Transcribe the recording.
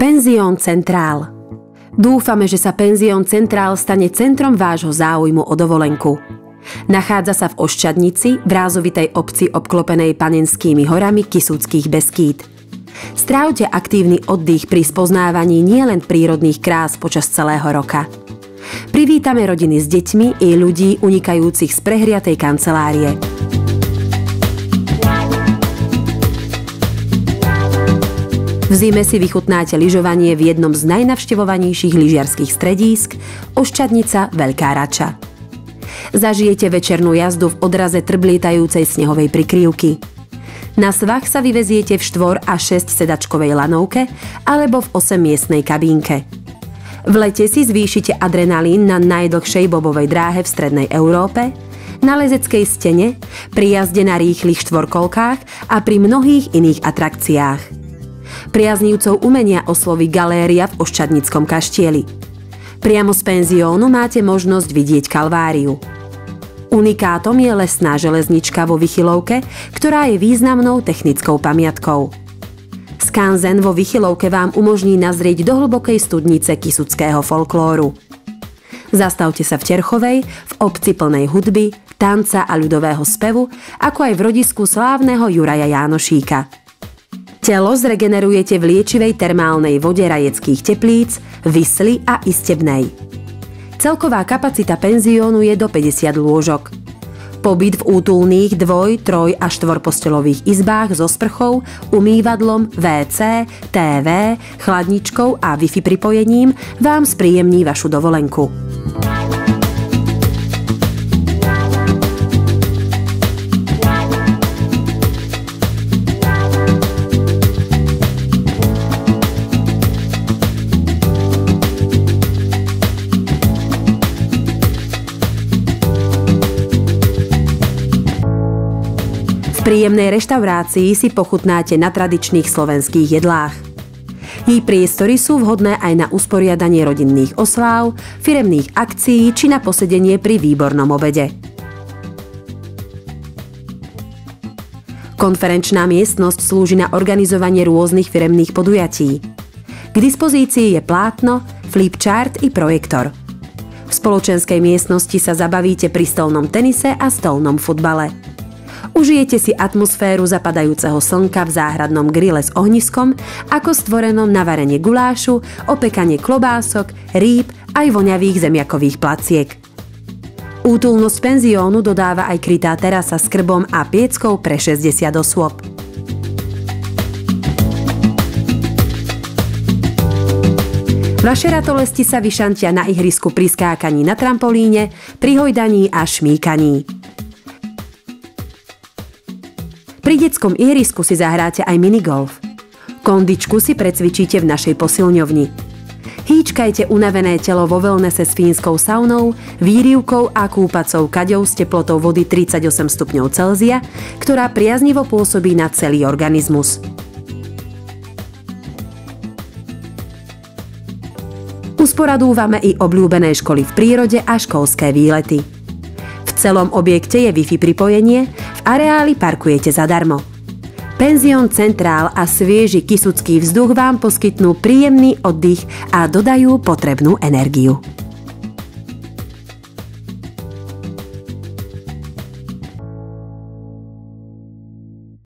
Penzión Centrál. Dúfame, že sa Penzión Centrál stane centrom vášho záujmu o dovolenku. Nachádza sa v Oščadnici, v rázovitej obci obklopenej Panenskými horami Kysuckých Beskýd. Strávte aktívny oddych pri spoznávaní nielen prírodných krás počas celého roka. Privítame rodiny s deťmi i ľudí unikajúcich z prehriatej kancelárie. V zime si vychutnáte lyžovanie v jednom z najnavštevovanejších lyžiarskych stredísk Oščadnica Veľká Rača. Zažijete večernú jazdu v odraze trblietajúcej snehovej prikryvky. Na svah sa vyveziete v 4 až 6 sedačkovej lanovke alebo v 8-miestnej kabínke. V lete si zvýšite adrenalín na najdlhšej bobovej dráhe v strednej Európe, na lezeckej stene, pri jazde na rýchlych štvorkolkách a pri mnohých iných atrakciách. Priaznivcov umenia osloví galéria v Oščadnickom kaštieli. Priamo z penziónu máte možnosť vidieť Kalváriu. Unikátom je lesná železnička vo Vychylovke, ktorá je významnou technickou pamiatkou. Skanzen vo Vychylovke vám umožní nazrieť do hlbokej studnice kysuckého folklóru. Zastavte sa v Terchovej, v obci plnej hudby, tanca a ľudového spevu, ako aj v rodisku slávneho Juraja Jánošíka. Telo zregenerujete v liečivej termálnej vode Rajeckých Teplíc, Visly a Istebnej. Celková kapacita penziónu je do 50 lôžok. Pobyt v útulných 2-, 3- a 4-posteľových izbách so sprchou, umývadlom, WC, TV, chladničkou a Wi-Fi pripojením vám spríjemní vašu dovolenku. V príjemnej reštaurácii si pochutnáte na tradičných slovenských jedlách. Jej priestory sú vhodné aj na usporiadanie rodinných osláv, firemných akcií či na posedenie pri výbornom obede. Konferenčná miestnosť slúži na organizovanie rôznych firemných podujatí. K dispozícii je plátno, flipchart i projektor. V spoločenskej miestnosti sa zabavíte pri stolnom tenise a stolnom futbale. Užijete si atmosféru zapadajúceho slnka v záhradnom grille s ohniskom, ako stvorenom na varenie gulášu, opekanie klobások, rýb aj voňavých zemiakových placiek. Útulnosť penziónu dodáva aj krytá terasa s krbom a pieckou pre 60 osôb. Vaše ratolesti sa vyšantia na ihrisku pri skákaní na trampolíne, pri hojdaní a šmíkaní. Pri detskom ihrisku si zahráte aj minigolf. Kondičku si precvičíte v našej posilňovni. Hýčkajte unavené telo vo wellnesse s fínskou saunou, výrivkou a kúpacou kaďou s teplotou vody 38 stupňov Celzia, ktorá priaznivo pôsobí na celý organizmus. Usporadúvame i obľúbené školy v prírode a školské výlety. V celom objekte je Wi-Fi pripojenie, v areáli parkujete zadarmo. Penzión Centrál a svieži kysucký vzduch vám poskytnú príjemný oddych a dodajú potrebnú energiu.